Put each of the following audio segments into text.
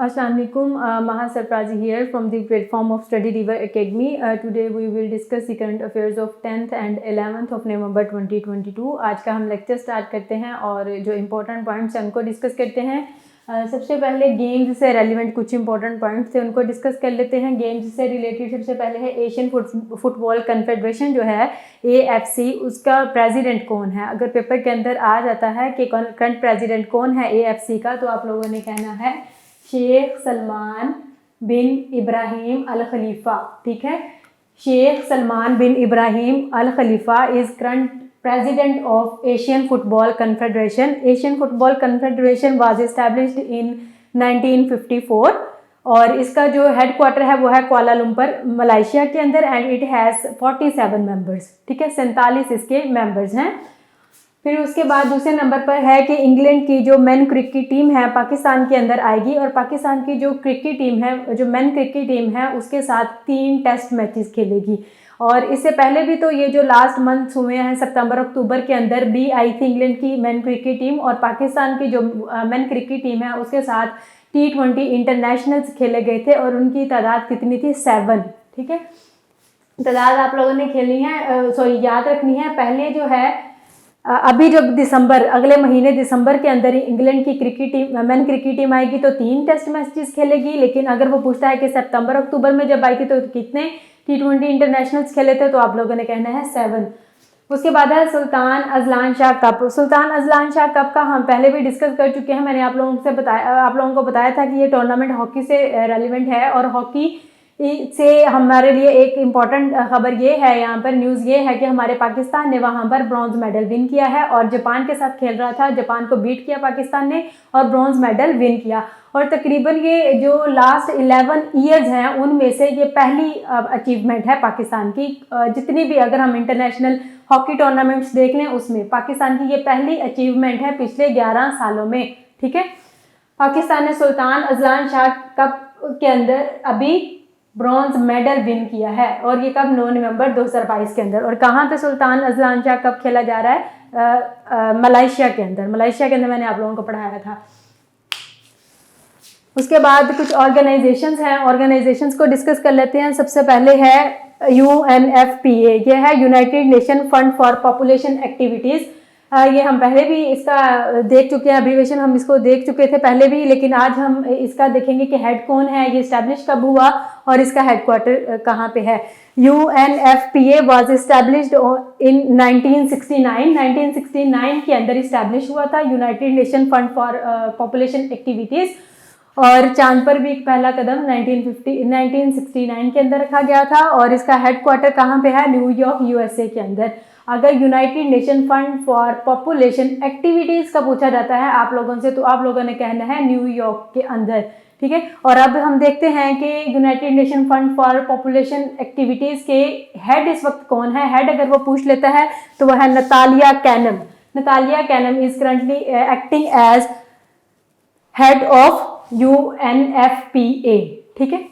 Assalamualaikum, Maha Sarfazi here from the platform of Study River Academy. Today we will discuss the current affairs of 10th and 11th of November 2022. आज का हम lecture start करते हैं और जो important points हैं उनको discuss करते हैं। सबसे पहले गेम्स से रेलिवेंट कुछ इंपॉर्टेंट पॉइंट्स थे उनको डिस्कस कर लेते हैं। गेम्स से रिलेटेड सबसे पहले है एशियन फुटबॉल कन्फेडरेशन जो है AFC, उसका प्रेसिडेंट कौन है। अगर पेपर के अंदर आ जाता है कि करंट प्रेसिडेंट कौन है AFC का, तो आप लोगों ने कहना है Sheikh Salman bin Ibrahim Al Khalifa. ठीक है, Sheikh Salman bin Ibrahim Al Khalifa is current president of Asian Football Confederation. Asian Football Confederation was established in 1954 और इसका जो हेड क्वार्टर है वो है कुआलालंपुर मलेशिया के अंदर एंड इट हैज़ 47 मेंबर्स। ठीक है, 47 इसके मेंबर्स हैं। फिर उसके बाद दूसरे नंबर पर है कि इंग्लैंड की जो मेन क्रिकेट टीम है पाकिस्तान के अंदर आएगी और पाकिस्तान की जो क्रिकेट टीम है, जो मेन क्रिकेट टीम है, उसके साथ 3 टेस्ट मैचेस खेलेगी। और इससे पहले भी तो ये जो लास्ट मंथ हुए हैं सितंबर अक्टूबर के अंदर भी आई थी इंग्लैंड की मेन क्रिकेट टीम और पाकिस्तान की जो मेन क्रिकेट टीम है उसके साथ T20 इंटरनेशनल्स खेले गए थे और उनकी तादाद कितनी थी 7। ठीक है, तादाद आप लोगों ने खेलनी है, याद रखनी है। पहले जो है अभी जब अगले महीने दिसंबर के अंदर इंग्लैंड की cricket team main cricket team आएगी तो 3 टेस्ट मैचेस खेलेगी। लेकिन अगर वो पूछता है कि सितंबर अक्टूबर में जब आई थी तो कितने T20 इंटरनेशनल्स खेले थे, तो आप लोगों ने कहना है 7। उसके बाद है Sultan Azlan Shah cup. Sultan Azlan Shah cup का हम पहले भी डिस्कस कर चुके हैं। मैंने आप लोगों को बताया था कि ये टूर्नामेंट हॉकी से रेलिवेंट है और हॉकी से हमारे लिए एक इम्पॉर्टेंट खबर ये है, यहाँ पर न्यूज़ ये है कि हमारे पाकिस्तान ने वहाँ पर ब्रॉन्ज मेडल विन किया है और जापान के साथ खेल रहा था। जापान को बीट किया पाकिस्तान ने और ब्रॉन्ज मेडल विन किया। और तकरीबन ये जो लास्ट 11 ईयर्स हैं उनमें से ये पहली अचीवमेंट है पाकिस्तान की। जितनी भी अगर हम इंटरनेशनल हॉकी टूर्नामेंट्स देख लें उसमें पाकिस्तान की ये पहली अचीवमेंट है पिछले 11 सालों में। ठीक है, पाकिस्तान ने सुल्तान अजलान शाह कप के अंदर अभी ब्रॉन्ज मेडल विन किया है और ये कब 9 नवंबर 2022 के अंदर। और कहाँ पे सुल्तान अजलान शाह कप खेला जा रहा है? मलेशिया के अंदर। मलेशिया के अंदर मैंने आप लोगों को पढ़ाया था। उसके बाद कुछ ऑर्गेनाइजेशंस हैं, ऑर्गेनाइजेशंस को डिस्कस कर लेते हैं। सबसे पहले है UNFPA, ये है United nation fund for population activities. ये हम पहले भी इसका देख चुके हैं, एब्रीविएशन हम इसको देख चुके थे पहले भी, लेकिन आज हम इसका देखेंगे कि हेड कौन है, ये इस्टेब्लिश कब हुआ और इसका हेड क्वार्टर कहाँ पे है। UNFPA was established in 1969। 1969 के अंदर इस्टेब्लिश हुआ था United nation fund for population activities और चांद पर भी पहला कदम 1969 के अंदर रखा गया था और इसका हेड क्वार्टर कहाँ पे है? न्यूयॉर्क USA के अंदर। अगर United nation fund for population activities का पूछा जाता है आप लोगों से, तो आप लोगों ने कहना है न्यूयॉर्क के अंदर। ठीक है, और अब हम देखते हैं कि United nation fund for population activities के हेड इस वक्त कौन है। हेड अगर वो पूछ लेता है तो वह है Natalia Kanem. Natalia Kanem is currently acting as head of UNFPA। ठीक है,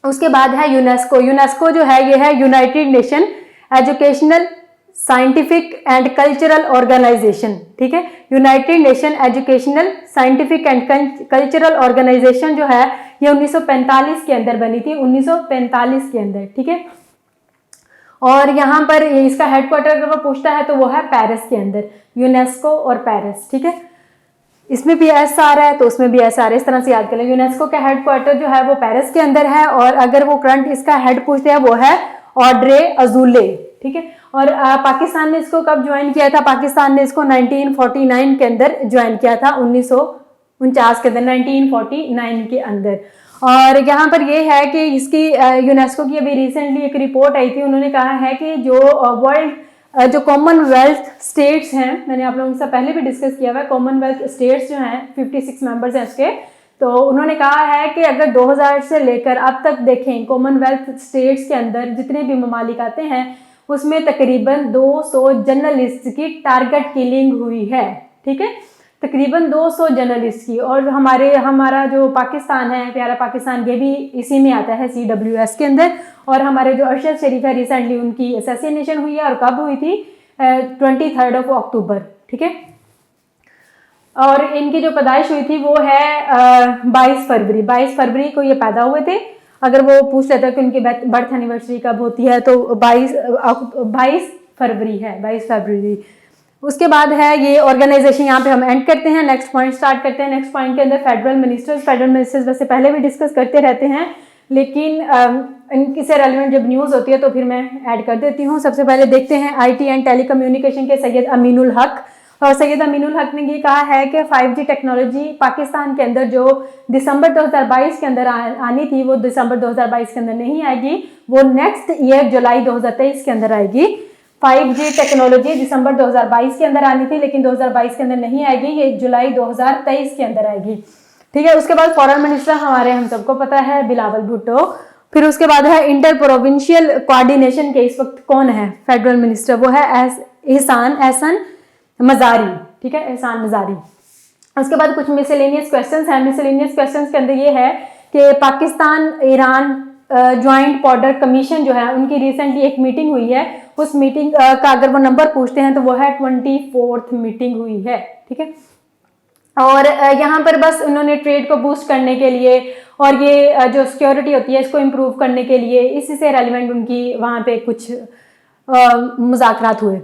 उसके बाद है यूनेस्को। यूनेस्को जो है ये है United Nation Educational Scientific and Cultural Organization. ठीक है, United Nation Educational Scientific and Cultural Organization जो है ये 1945 के अंदर बनी थी, 1945 के अंदर। ठीक है, और यहाँ पर इसका हेडक्वार्टर अगर वो पूछता है तो वो है पेरिस के अंदर, यूनेस्को और पेरिस। ठीक है, इसमें भी एस आ रहा है तो उसमें भी एस आ रहा है, इस तरह से याद कर लें। यूनेस्को का हेडक्वार्टर जो है वो पेरिस के अंदर है और अगर वो करंट इसका हेड पूछते हैं वो है ऑड्रे अजूले। ठीक है, और पाकिस्तान ने इसको कब ज्वाइन किया था? पाकिस्तान ने इसको 1949 के अंदर ज्वाइन किया था, 1949 के अंदर, 1949 के अंदर। और यहाँ पर ये है कि इसकी यूनेस्को की अभी रिसेंटली एक रिपोर्ट आई थी, उन्होंने कहा है कि जो कॉमनवेल्थ स्टेट्स हैं, मैंने आप लोगों से पहले भी डिस्कस किया हुआ है, कॉमनवेल्थ स्टेट्स जो हैं 56 मेंबर्स हैं उसके, तो उन्होंने कहा है कि अगर 2000 से लेकर अब तक देखें कॉमनवेल्थ स्टेट्स के अंदर जितने भी ममालिक आते हैं उसमें तकरीबन 200 जर्नलिस्ट की टारगेट किलिंग हुई है। ठीक है, तकरीबन 200 जर्नलिस्ट की। और हमारा जो पाकिस्तान है, प्यारा पाकिस्तान, ये भी इसी में आता है CWS के अंदर। और हमारे जो अरशद शरीफ है रिसेंटली उनकी असैसिनेशन हुई है और कब हुई थी? 23 अक्टूबर। ठीक है, और इनकी जो पैदाइश हुई थी वो है 22 फरवरी को ये पैदा हुए थे। अगर वो पूछ लेता कि उनकी बर्थ एनिवर्सरी कब होती है तो 22 फरवरी है, 22 फरवरी। उसके बाद है ये ऑर्गेनाइजेशन, यहाँ पे हम एंड करते हैं, नेक्स्ट पॉइंट स्टार्ट करते हैं। नेक्स्ट पॉइंट के अंदर फेडरल मिनिस्टर्स वैसे पहले भी डिस्कस करते रहते हैं, लेकिन इनकी से रेलिवेंट जब न्यूज़ होती है तो फिर मैं ऐड कर देती हूँ। सबसे पहले देखते हैं आईटी एंड टेलीकम्युनिकेशन के सैयद अमीनुल हक। और सैयद अमीनुल हक ने ये कहा है कि 5G टेक्नोलॉजी पाकिस्तान के अंदर जो दिसंबर 2022 के अंदर आनी थी वो दिसंबर 2022 के अंदर नहीं आएगी, वो नेक्स्ट ईयर जुलाई 2023 के अंदर आएगी। 5G टेक्नोलॉजी दिसंबर 2022 के अंदर आनी थी लेकिन 2022 के अंदर नहीं आएगी, ये जुलाई 2023 के अंदर आएगी। ठीक है। उसके बाद फॉरेन मिनिस्टर हमारे हम सबको पता है बिलावल भुट्टो। फिर उसके बाद है इंटर प्रोविंशियल कोऑर्डिनेशन के इस वक्त कौन है फेडरल मिनिस्टर, वो है एहसान मजारी। ठीक है, एहसान मजारी। उसके बाद कुछ मिसलेनियस क्वेश्चंस हैं। मिसलेनियस क्वेश्चंस के अंदर ये है कि Pakistan Iran joint border commission जो है उनकी रिसेंटली एक मीटिंग हुई है, उस मीटिंग का अगर वो नंबर पूछते हैं तो वो है 24th मीटिंग हुई है। ठीक है। और यहाँ पर बस उन्होंने ट्रेड को बूस्ट करने के लिए और ये जो सिक्योरिटी होती है इसको इम्प्रूव करने के लिए इसी से रेलिवेंट उनकी वहाँ पे कुछ मुज़ाकरात हुए।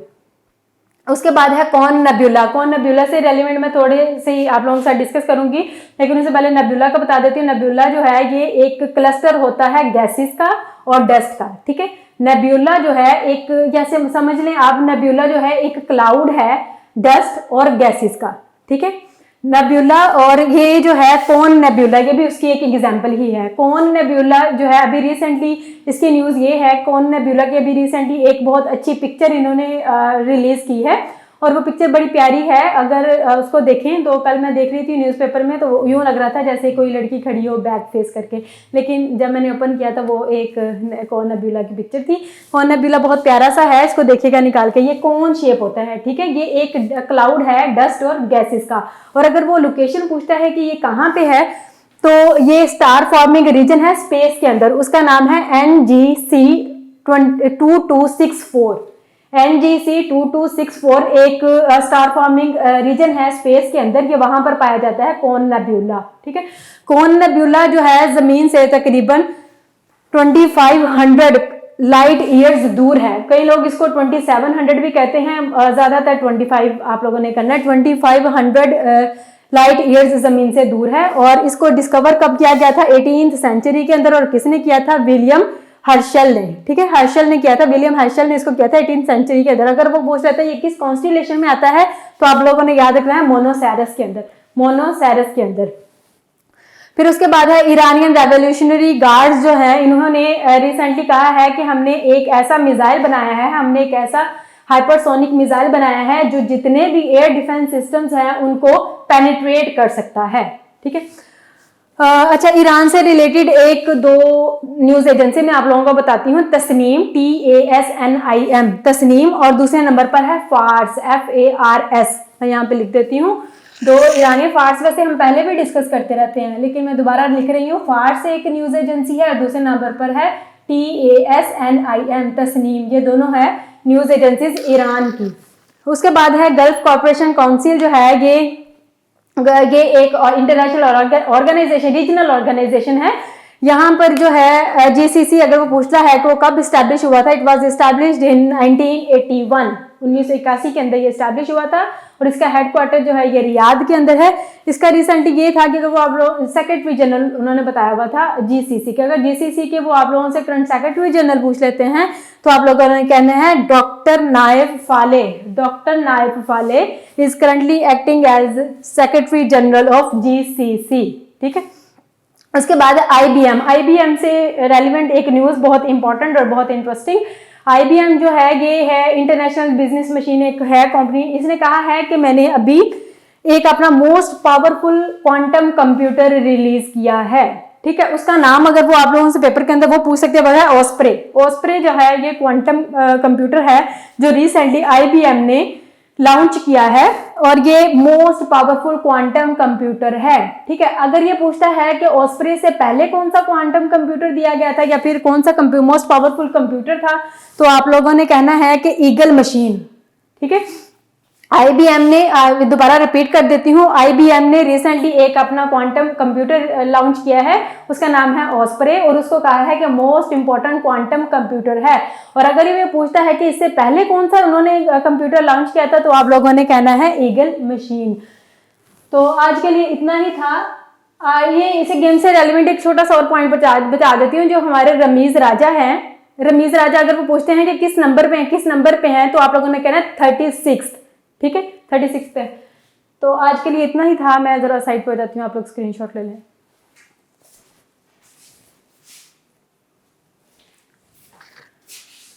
उसके बाद है कौन नब्युल्ला से रेलिवेंट मैं थोड़े से ही आप लोगों के साथ डिस्कस करूंगी, लेकिन उससे पहले नब्युल्ला का बता देती हूँ। नब्युल्ला जो है ये एक क्लस्टर होता है गैसेस का और डस्ट का। ठीक है। नब्युल्ला जो है एक, जैसे समझ लें आप, नब्युल्ला जो है एक क्लाउड है डस्ट और गैसेस का। ठीक है। नेब्यूला, और ये जो है कौन नेब्यूला, ये भी उसकी एक एग्जांपल ही है। कौन नेब्यूला जो है अभी रिसेंटली इसकी न्यूज़ ये है, कौन नेब्यूला की अभी रिसेंटली एक बहुत अच्छी पिक्चर इन्होंने रिलीज की है और वो पिक्चर बड़ी प्यारी है। अगर उसको देखें तो कल मैं देख रही थी न्यूज़पेपर में तो यूँ लग रहा था जैसे कोई लड़की खड़ी हो बैक फेस करके, लेकिन जब मैंने ओपन किया था वो एक कौन नब्यूला की पिक्चर थी। कौन नब्यूला बहुत प्यारा सा है, इसको देखिएगा निकाल के। ये कौन शेप होता है, ठीक है, ये एक क्लाउड है डस्ट और गैसेस का, और अगर वो लोकेशन पूछता है कि ये कहाँ पे है तो ये स्टार फॉर्मिंग रीजन है स्पेस के अंदर, उसका नाम है NGC 2264। NGC 2264 एक स्टार फॉर्मिंग रीजन है स्पेस के अंदर, ये वहां पर पाया जाता है कौन नेब्यूला। ठीक है। कौन नेब्यूला जो है जमीन से तकरीबन 2500 लाइट ईयर्स दूर है। कई लोग इसको 2700 भी कहते हैं, ज्यादातर 25 आप लोगों ने करना है। 2500 लाइट ईयर्स जमीन से दूर है और इसको डिस्कवर कब किया गया था? 18th सेंचुरी के अंदर। और किसने किया था? विलियम हर्शल ने। ठीक है, हर्शल ने किया था, विलियम हर्शल ने इसको किया था 18th सेंचुरी के अंदर। अगर वो पूछ रहा था ये किस कॉन्स्टिलेशन में आता है तो आप लोगों ने याद रखना है मोनोसेरस के अंदर, मोनोसेरस के अंदर। फिर उसके बाद है ईरानियन रेवोल्यूशनरी गार्ड्स जो है, इन्होंने रिसेंटली कहा है कि हमने एक ऐसा मिसाइल बनाया है, हमने एक ऐसा हाइपरसोनिक मिसाइल बनाया है जो जितने भी एयर डिफेंस सिस्टम्स हैं उनको पेनिट्रेट कर सकता है। ठीक है। अच्छा, ईरान से रिलेटेड एक दो न्यूज एजेंसी मैं आप लोगों को बताती हूँ। तस्नीम, TASNIM, तस्नीम, और दूसरे नंबर पर है फार्स, FARS। मैं यहाँ पे लिख देती हूँ। दो ईरानी फार्स वैसे हम पहले भी डिस्कस करते रहते हैं लेकिन मैं दोबारा लिख रही हूँ। फार्स एक न्यूज एजेंसी है और दूसरे नंबर पर है TASNIM, तस्नीम। ये दोनों है न्यूज एजेंसीज ईरान की। उसके बाद है गल्फ कॉर्पोरेशन काउंसिल जो है, ये एक इंटरनेशनल ऑर्गेनाइजेशन, रीजनल ऑर्गेनाइजेशन है। यहाँ पर जो है GCC अगर वो पूछता है तो वो कब स्टैब्लिश हुआ था? इट वाज एस्टैब्लिश्ड इन 1981, 1981 के अंदर ये स्टैब्लिश हुआ था और इसका हेडक्वार्टर जो है ये रियाद के अंदर है। इसका रिसेंटली ये था कि वो आप लोग सेक्रेटरी जनरल उन्होंने बताया हुआ था GCC के, अगर GCC के वो आप लोगों से करंट सेक्रेटरी जनरल पूछ लेते हैं तो आप लोगों ने कहना है डॉक्टर नायब फाले। Doctor Nayef Falah is currently acting as secretary general of GCC। ठीक है। उसके बाद IBM से रेलिवेंट एक न्यूज़ बहुत इंपॉर्टेंट और बहुत इंटरेस्टिंग। IBM जो है ये है इंटरनेशनल बिजनेस मशीन, एक है कंपनी। इसने कहा है कि मैंने अभी एक अपना most powerful quantum computer release किया है। ठीक है। उसका नाम अगर वो आप लोगों से पेपर के अंदर वो पूछ सकते हैं, वो है ऑस्प्रे। ऑस्प्रे जो है ये क्वांटम कंप्यूटर है जो रिसेंटली IBM ने लॉन्च किया है और ये मोस्ट पावरफुल क्वांटम कंप्यूटर है। ठीक है। अगर ये पूछता है कि ऑस्प्रे से पहले कौन सा क्वांटम कंप्यूटर दिया गया था या फिर कौन सा मोस्ट पावरफुल कंप्यूटर था तो आप लोगों ने कहना है कि ईगल मशीन। ठीक है। IBM ने, दोबारा रिपीट कर देती हूँ, IBM ने रिसेंटली एक अपना क्वांटम कंप्यूटर लॉन्च किया है, उसका नाम है ऑस्प्रे, और उसको कहा है कि मोस्ट इंपॉर्टेंट क्वांटम कंप्यूटर है। और अगर ये पूछता है कि इससे पहले कौन सा उन्होंने कंप्यूटर लॉन्च किया था, तो आप लोगों ने कहना है ईगल मशीन। तो आज के लिए इतना ही था। ये इसी गेम से रेलिवेंट एक छोटा सा और पॉइंट बता देती हूँ। जो हमारे रमीज राजा हैं, रमीज राजा अगर वो पूछते हैं कि किस नंबर पे हैं, तो आप लोगों ने कहना है 36। ठीक है, 36 पे। तो आज के लिए इतना ही था। मैं जरा साइड पर जाती हूँ, आप लोग स्क्रीनशॉट ले लें।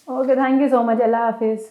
Okay, thank you so much, Allah Hafiz.